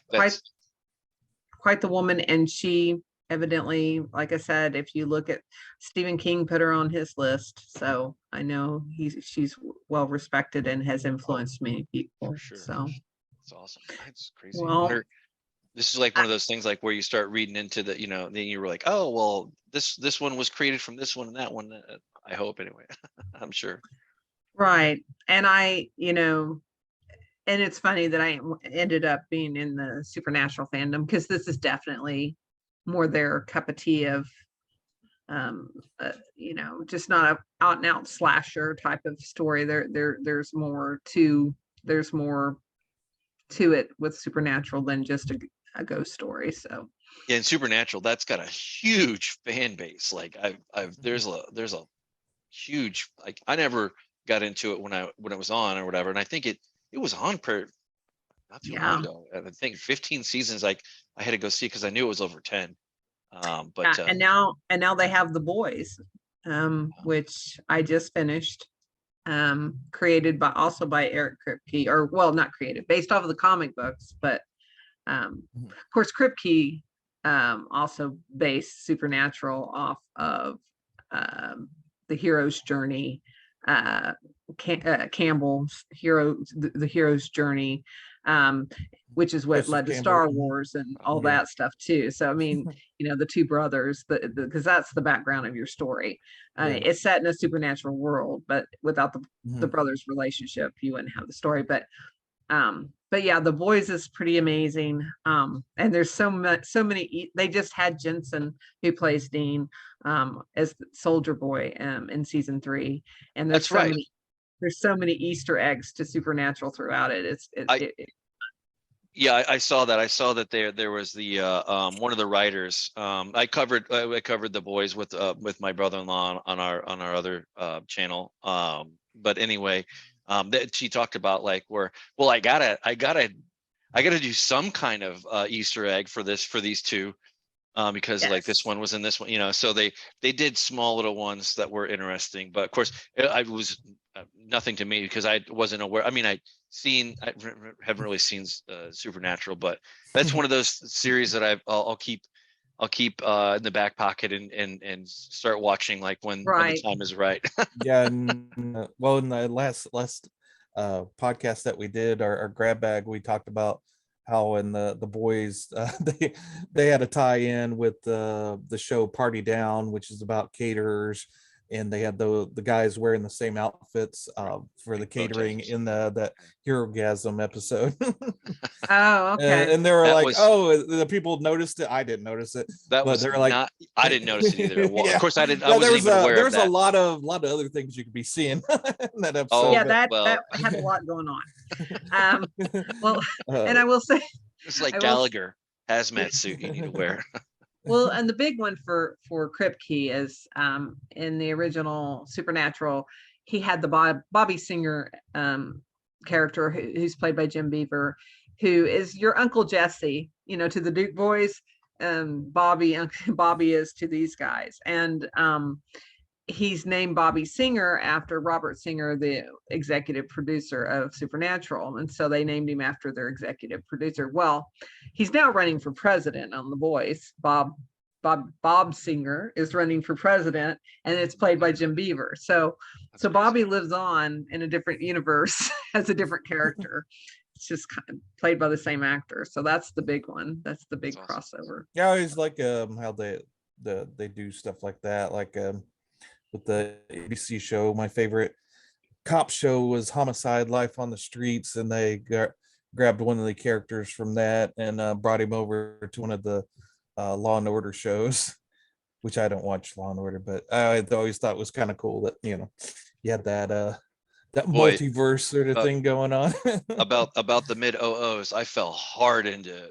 the woman. And she evidently, like I said, if you look at Stephen King, put her on his list. So I know she's well respected and has influenced many people. For sure. So it's awesome. It's crazy. well, This is like one of those things like where you start reading into the, then you were like, oh, well, this one was created from this one and that one. I hope anyway. I'm sure. right. And and it's funny that I ended up being in the supernatural fandom, because this is definitely more their cup of tea of, just not a out and out slasher type of story. There's more to it with supernatural than just a ghost story. So yeah, and Supernatural, that's got a huge fan base. Like there's a huge, like, I never got into it when it was on or whatever, and I think it was on not too long ago. I think 15 seasons. Like I had to go see because I knew it was over 10. But and now they have The Boys, which I just finished, created by Eric Kripke, or well, not created, based off of the comic books, but of course Kripke also based Supernatural off of the hero's journey, Campbell's the hero's journey, which is what led to Star Wars and all that stuff too. So I mean, the two brothers, because that's the background of your story. It's set in a supernatural world, but without the brothers' relationship, you wouldn't have the story. But yeah, The Boys is pretty amazing. And there's so many. They just had Jensen, who plays Dean, as Soldier Boy, in season 3, and there's so many Easter eggs to Supernatural throughout it. Yeah, I saw that. I saw that there was the one of the writers. I covered The Boys with my brother-in-law on our other channel. But anyway, that she talked about, like, where, well, I gotta do some kind of Easter egg for these two, because like this one was in this one, so they did small little ones that were interesting. But of course, I was nothing to me because I wasn't aware. I mean, I haven't really seen Supernatural, but that's one of those series that I'll keep in the back pocket and start watching, like when the time is right. Yeah, and well, in the last podcast that we did, our grab bag, we talked about how in the Boys, they had a tie-in with the show Party Down, which is about caterers and they had the guys wearing the same outfits for the catering in that Herogasm episode. Oh, okay. And they were That like, was "Oh, the people noticed it. I didn't notice it." that But was they're like, not. I didn't notice it either. Well, yeah. of course I didn't. I Yeah, wasn't even aware there of was a that. lot of other things you could be seeing in that episode. Oh, Yeah, but, that well, had a lot going on. Well, and uh, I will say, it's like I will. Gallagher hazmat suit you need to wear. Well, and the big one for Kripke is in the original Supernatural, he had the Bobby Singer character who's played by Jim Beaver, who is your Uncle Jesse, to the Duke boys. Bobby is to these guys, and he's named Bobby Singer after Robert Singer, the executive producer of Supernatural. And so they named him after their executive producer. Well, he's now running for president on The Voice. Bob Singer is running for president, and it's played by Jim Beaver. So Bobby lives on in a different universe as a different character. It's just kind of played by the same actor. So that's the big one. That's the big crossover. yeah, I always like how they do stuff like that. Like with the ABC show, my favorite cop show was Homicide: Life on the Streets, and they grabbed one of the characters from that and brought him over to one of the Law and Order shows, which I don't watch Law and Order, but I always thought it was kind of cool that you had that multiverse sort of thing going on. about the mid OOs, I fell hard into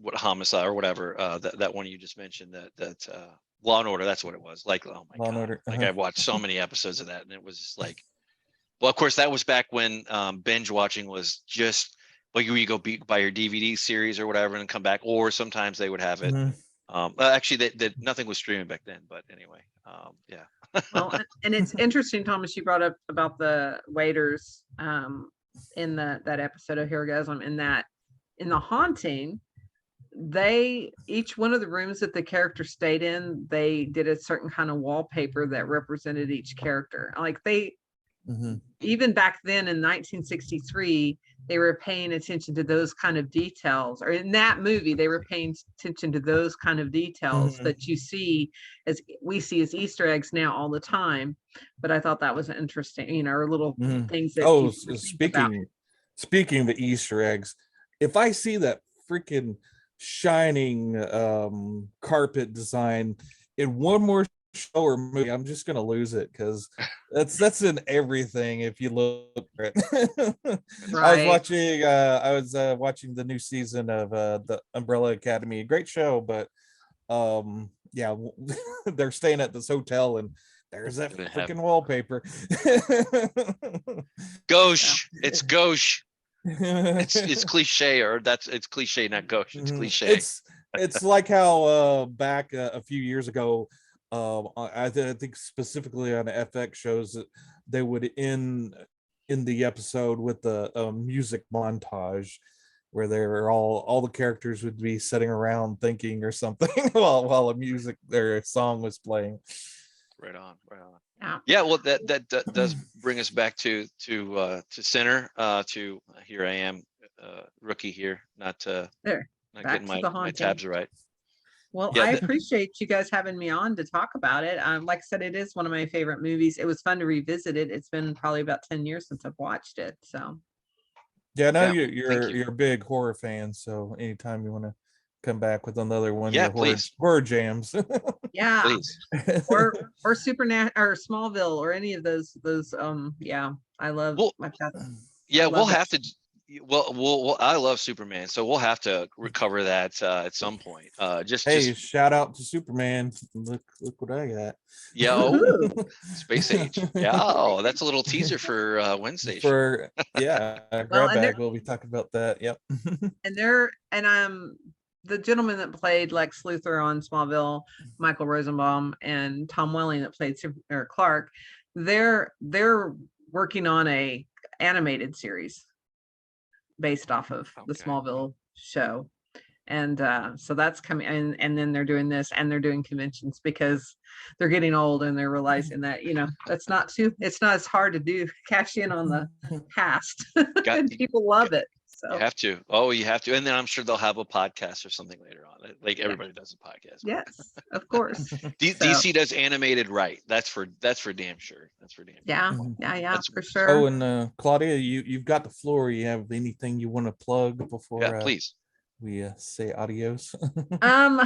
what Homicide or whatever that one you just mentioned, that Law and Order, that's what it was. Like, oh my Law and God, Order, like I watched so many episodes of that, and it was just like, well, of course that was back when binge watching was just like you go buy your DVD series or whatever and come back, or sometimes they would have it. Actually, that nothing was streaming back then, but anyway, yeah. Well, and it's interesting, Thomas, you brought up about the waiters in that episode of Herogasm, in The Haunting, each one of the rooms that the character stayed in, they did a certain kind of wallpaper that represented each character. Like even back then in 1963, they were paying attention to those kind of details, or in that movie, they were paying attention to those kind of details that you see as Easter eggs now all the time. But I thought that was interesting, or little things that speaking of the Easter eggs, if I see that freaking shining carpet design in one more show or movie, I'm just gonna lose it, because that's in everything if you look at it. Right. I was watching the new season of the Umbrella Academy. Great show, but yeah, they're staying at this hotel and there's that freaking wallpaper. Gauche, it's gauche. It's cliche, or it's cliche, not gauche. It's cliche. It's like how back a few years ago, I think specifically on FX shows, that they would end the episode with a music montage where they were all the characters would be sitting around thinking or something while a song was playing. Right on. Yeah, well, that does bring us back to center. To here I am, rookie here, not getting my tabs right. Well, yeah, I appreciate you guys having me on to talk about it. Like I said, it is one of my favorite movies. It was fun to revisit it. It's been probably about 10 years since I've watched it. So yeah, I know you're a big horror fan, so anytime you want to come back with another one, yeah, horror jams. Yeah, please. or Supernatural or Smallville or any of those. Yeah, I love. Yeah, we'll have to. Well, I love Superman, so we'll have to recover that at some point. Just shout out to Superman! Look what I got. Yeah, Space Age. Yeah, that's a little teaser for Wednesday. For grab bag. We'll be talking about that. Yep. and the gentleman that played Lex Luthor on Smallville, Michael Rosenbaum, and Tom Welling that played Clark, they're working on a animated series based off of the Smallville show, and so that's coming, and then they're doing this, and they're doing conventions because they're getting old and they're realizing that it's not as hard to cash in on the past. And people love it. So You have to. Oh, you have to. And then I'm sure they'll have a podcast or something later on. Like everybody does a podcast. yes, of course. DC does animated right. That's for damn sure. That's for damn sure. Yeah, Mhm. yeah, That's- for sure. Oh, and Claudia, you've got the floor. You have anything you want to plug before Yeah, please. we say adios? Um,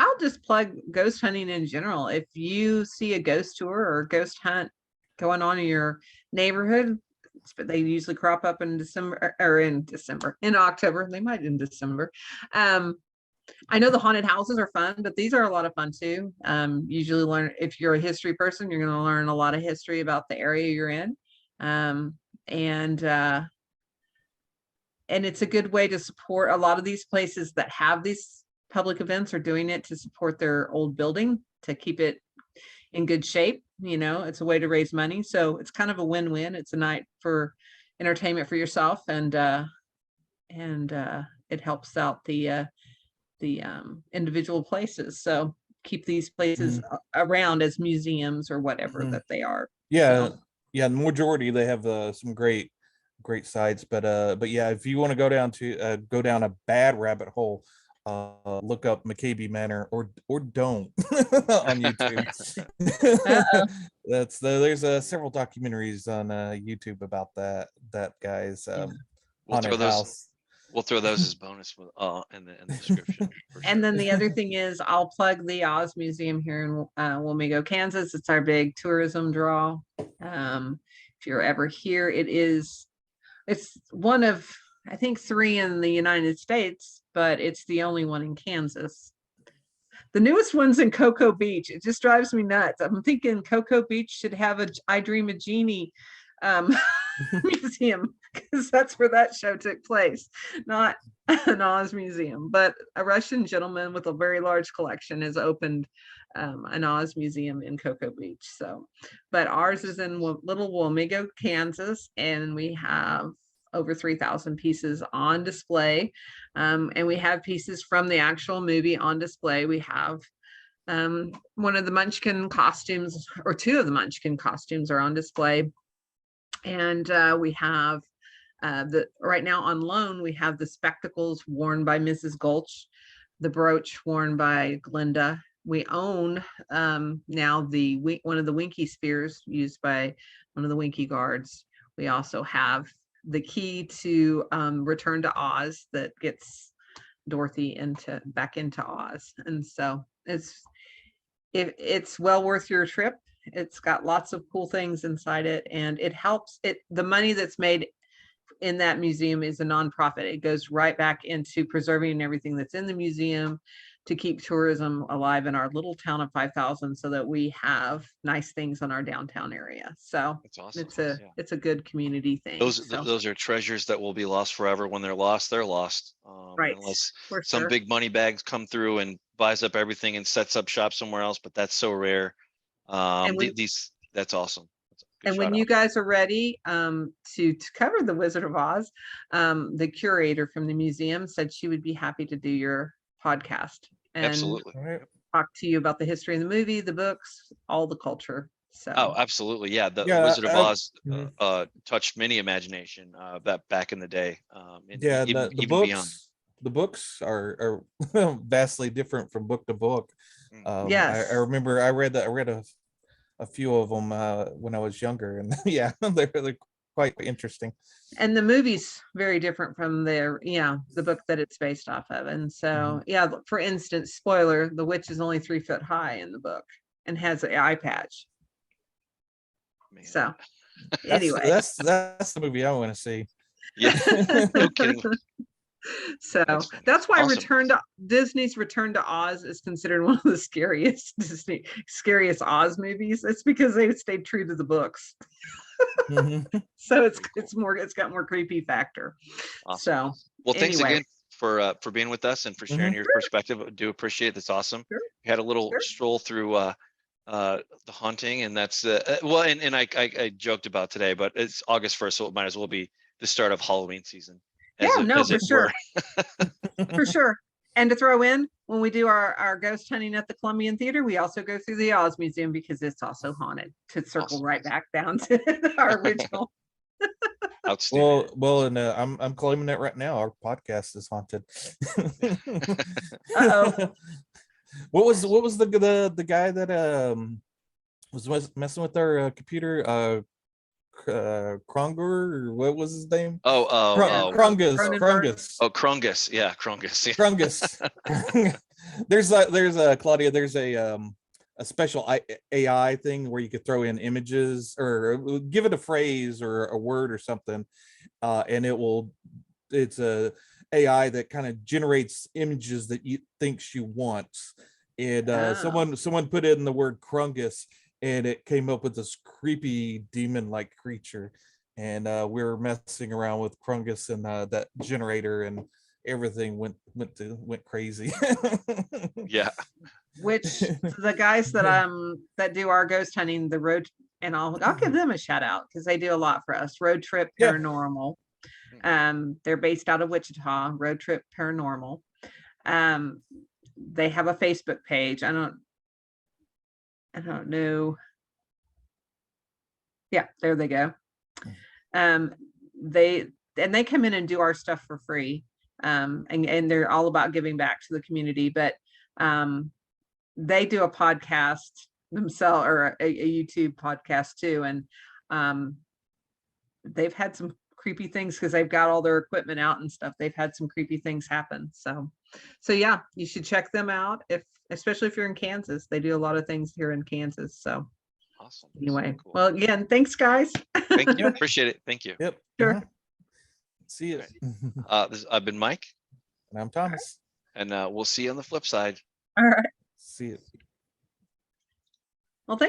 I'll just plug ghost hunting in general. If you see a ghost tour or ghost hunt going on in your neighborhood, but they usually crop up in in October. They might in December. I know the haunted houses are fun, but these are a lot of fun too. Usually learn, if you're a history person, you're going to learn a lot of history about the area you're in. And it's a good way to support a lot of these places that have these public events are doing it to support their old building, to keep it in good shape. It's a way to raise money. So it's kind of a win-win. It's a night for entertainment for yourself, and it helps out the individual places. So keep these places around as museums or whatever that they are. Yeah, So. yeah. The majority, they have some great sites, but yeah, if you want to go down a bad rabbit hole, look up McCabe Manor or don't on YouTube. There's several documentaries on YouTube about that guy's haunted house. We'll throw those as bonus in the description. And then the other thing is, I'll plug the Oz Museum here in Wamego, Kansas. It's our big tourism draw. If you're ever here, it's one of, I think, 3 in the United States, but it's the only one in Kansas. The newest one's in Cocoa Beach. It just drives me nuts. I'm thinking Cocoa Beach should have a I Dream of Jeannie museum, because that's where that show took place, not an Oz museum. But a Russian gentleman with a very large collection has opened an Oz museum in Cocoa Beach. But ours is in Little Wamego, Kansas, and we have over 3,000 pieces on display, and we have pieces from the actual movie on display. We have one of the Munchkin costumes, or 2 of the Munchkin costumes are on display. And we have right now on loan, we have the spectacles worn by Mrs. Gulch, the brooch worn by Glinda. We own now one of the Winky spears used by one of the Winky guards. We also have the key to Return to Oz that gets Dorothy back into Oz. And so it's well worth your trip. It's got lots of cool things inside it, and it helps the money that's made in that museum is a nonprofit. It goes right back into preserving everything that's in the museum to keep tourism alive in our little town of 5,000, so that we have nice things in our downtown area. So That's awesome. It's a good community thing. Those are treasures that will be lost forever. When they're lost, they're lost. Right. Unless For some sure. big money bags come through and buys up everything and sets up shop somewhere else, but that's so rare. That's awesome. And when you guys are ready to cover the Wizard of Oz, the curator from the museum said she would be happy to do your podcast and Absolutely. talk to you about the history of the movie, the books, all the culture. So. Oh, absolutely. Yeah. The Wizard of Oz touched many imagination back in the day. The books are vastly different from book to book. Yes. I remember I read a few of them when I was younger, and yeah, they're quite interesting. And the movie's very different from the book that it's based off of. And so, for instance, spoiler, the witch is only 3 foot high in the book and has an eye patch. Man. So anyway, that's the movie I want to see. Yeah. No kidding. So that's why awesome. Disney's Return to Oz is considered one of the scariest Oz movies. It's because they stayed true to the books. So it's got more creepy factor. Awesome. So well, thanks again for being with us and for sharing your perspective. I do appreciate it. That's awesome. Sure. We had a little stroll through the haunting, and that's and I joked about today, but it's August 1st, so it might as well be the start of Halloween season. For sure. For sure. And to throw in, when we do our ghost hunting at the Columbian Theater, we also go through the Oz Museum because it's also haunted, to circle right back down to our original. Outstanding. Well, and I'm claiming it right now. Our podcast is haunted. Uh-oh. What was the guy that was messing with our computer? Kronger, or what was his name? Krungus. Krungus. Yeah, Krungus. Yeah. Krungus. There's a Claudia. There's a special AI thing where you could throw in images or give it a phrase or a word or something, and it's a AI that kind of generates images that you think she wants. And someone put in the word Krungus, and it came up with this creepy demon-like creature. And we were messing around with Krungus and that generator, and everything went crazy. Yeah. Which the guys that do our ghost hunting, the road, and I'll give them a shout out because they do a lot for us. Road Trip Paranormal. They're based out of Wichita. Road Trip Paranormal. They have a Facebook page. I don't know. Yeah, there they go. They come in and do our stuff for free. And they're all about giving back to the community, but they do a podcast themselves, or a YouTube podcast too. And they've had some creepy things because they've got all their equipment out and stuff. They've had some creepy things happen. So yeah, you should check them out, especially if you're in Kansas. They do a lot of things here in Kansas. So awesome. Anyway, Cool. well, again, thanks, guys. Thank you. Appreciate it. Thank you. Yep. Sure. See you. I've been Mike. And I'm Thomas. And we'll see you on the flip side. All right. See you. Well, thanks.